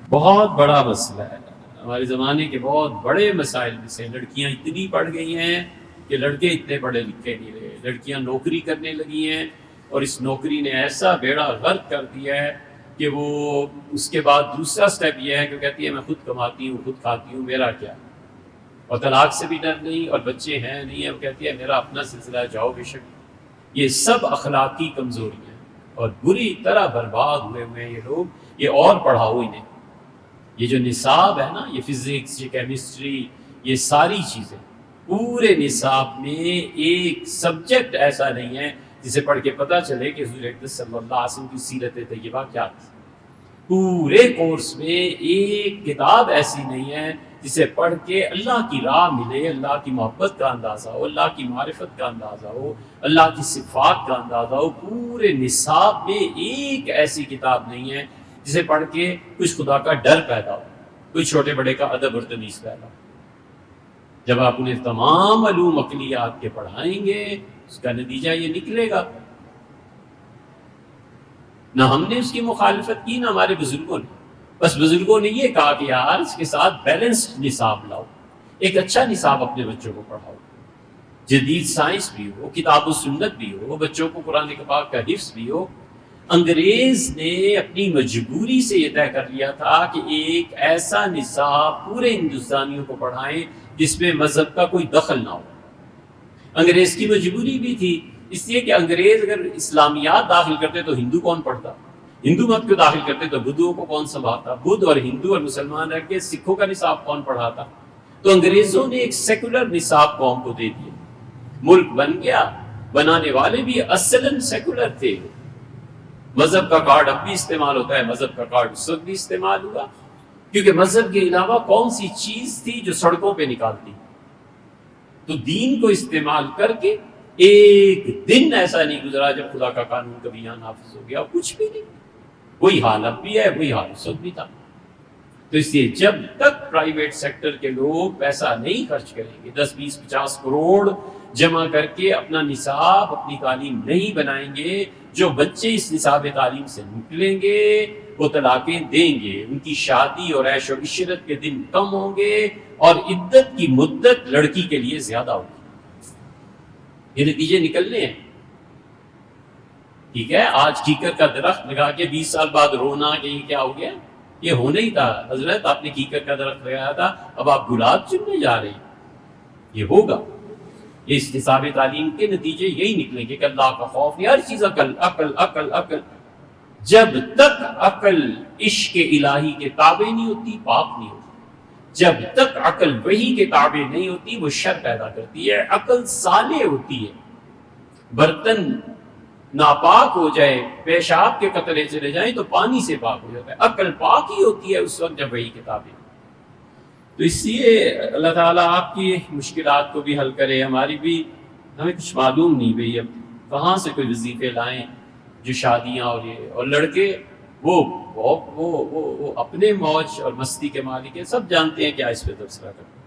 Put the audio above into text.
بہت بڑا مسئلہ ہے، ہمارے زمانے کے بہت بڑے مسائل میں سے لڑکیاں اتنی پڑھ گئی ہیں کہ لڑکے اتنے پڑھے لکھے نہیں رہے، لڑکیاں نوکری کرنے لگی ہیں اور اس نوکری نے ایسا بیڑا غرق کر دیا ہے کہ وہ اس کے بعد دوسرا سٹیپ یہ ہے کہ کہتی ہے میں خود کماتی ہوں، خود کھاتی ہوں، میرا کیا، اور طلاق سے بھی ڈر نہیں، اور بچے ہیں نہیں ہے، وہ کہتی ہے میرا اپنا سلسلہ ہے، جاؤ بے شک۔ یہ سب اخلاقی کمزوریاں ہیں اور بری طرح برباد ہوئے ہیں یہ لوگ، یہ اور پڑھاؤ انہیں۔ یہ جو نصاب ہے نا، یہ فزکس، یہ کیمسٹری، یہ ساری چیزیں پورے نصاب میں ایک سبجیکٹ ایسا نہیں ہے جسے پڑھ کے پتہ چلے کہ حضور اقدس صلی اللہ علیہ وسلم کی سیرت طیبہ کیا تھی۔ پورے کورس میں ایک کتاب ایسی نہیں ہے جسے پڑھ کے اللہ کی راہ ملے، اللہ کی محبت کا اندازہ ہو، اللہ کی معرفت کا اندازہ ہو، اللہ کی صفات کا اندازہ ہو۔ پورے نصاب میں ایک ایسی کتاب نہیں ہے جسے پڑھ کے کچھ خدا کا ڈر پیدا ہو، کوئی چھوٹے بڑے کا ادب اور تمیز پیدا ہو۔ جب آپ انہیں تمام علوم عقلیات کے پڑھائیں گے، اس کا نتیجہ یہ نکلے گا۔ نہ ہم نے اس کی مخالفت کی، نہ ہمارے بزرگوں نے، بس بزرگوں نے یہ کہا کہ یار اس کے ساتھ بیلنسڈ نصاب لاؤ، ایک اچھا نصاب اپنے بچوں کو پڑھاؤ، جدید سائنس بھی ہو، کتاب و سنت بھی ہو، بچوں کو قرآن پاک کا حفظ بھی ہو۔ انگریز نے اپنی مجبوری سے یہ طے کر لیا تھا کہ ایک ایسا نصاب پورے ہندوستانیوں کو پڑھائیں جس میں مذہب کا کوئی دخل نہ ہو۔ انگریز کی مجبوری بھی تھی، اس لیے کہ انگریز اگر اسلامیات داخل کرتے تو ہندو کون پڑھتا، ہندو مت کو داخل کرتے تو بدھوں کو کون سنبھالتا، بدھ اور ہندو اور مسلمان رہ کے سکھوں کا نصاب کون پڑھاتا۔ تو انگریزوں نے ایک سیکولر نصاب قوم کو دے دیا، ملک بن گیا، بنانے والے بھی اصلاً سیکولر تھے۔ مذہب کا کارڈ اب بھی استعمال ہوتا ہے، مذہب کا کارڈ اس وقت بھی استعمال ہوا، کیونکہ مذہب کے علاوہ کون سی چیز تھی جو سڑکوں پہ نکالتی، تو دین کو استعمال کر کے ایک دن ایسا نہیں گزرا جب خدا کا قانون کبھی یہاں نافذ ہو گیا، کچھ بھی نہیں۔ وہی حال اب بھی ہے، وہی حال اس وقت بھی تھا۔ تو اس لیے جب تک پرائیویٹ سیکٹر کے لوگ پیسہ نہیں خرچ کریں گے، 10 20 50 کروڑ جمع کر کے اپنا نصاب، اپنی تعلیم نہیں بنائیں گے، جو بچے اس نصاب تعلیم سے نکلیں گے وہ طلاقیں دیں گے، ان کی شادی اور عیش و عشرت کے دن کم ہوں گے اور عدت کی مدت لڑکی کے لیے زیادہ ہوگی۔ یہ نتیجے نکلنے ہیں۔ ٹھیک ہے، آج کیکر کا درخت لگا کے 20 سال بعد رونا کہ یہ کیا ہو گیا، یہ ہونا ہی تھا۔ حضرت آپ نے کیکر کا درخت لگایا تھا، اب آپ گلاب چننے جا رہے ہیں، یہ ہوگا۔ یہ اس نصاب تعلیم کے نتیجے یہی نکلیں گے کہ اللہ کا خوف نہیں، ہر چیز عقل عقل عقل عقل۔ جب تک عقل عشق الہی کے تابع نہیں ہوتی، پاک نہیں ہوتی۔ جب تک عقل وحی کے تابع نہیں ہوتی، وہ شر پیدا کرتی ہے۔ عقل صالح ہوتی ہے، برتن ناپاک ہو جائے، پیشاب کے قطرے چلے جائیں تو پانی سے پاک ہو جاتا ہے۔ عقل پاک ہی ہوتی ہے اس وقت جب وحی کے تابع۔ تو اس لیے اللہ تعالیٰ آپ کی مشکلات کو بھی حل کرے، ہماری بھی۔ ہمیں کچھ معلوم نہیں بھئی اب کہاں سے کوئی وظیفے لائیں جو شادیاں اور لڑکے وہ اپنے موج اور مستی کے مالک ہیں، سب جانتے ہیں کیا اس پہ تبصرہ کرتے ہیں۔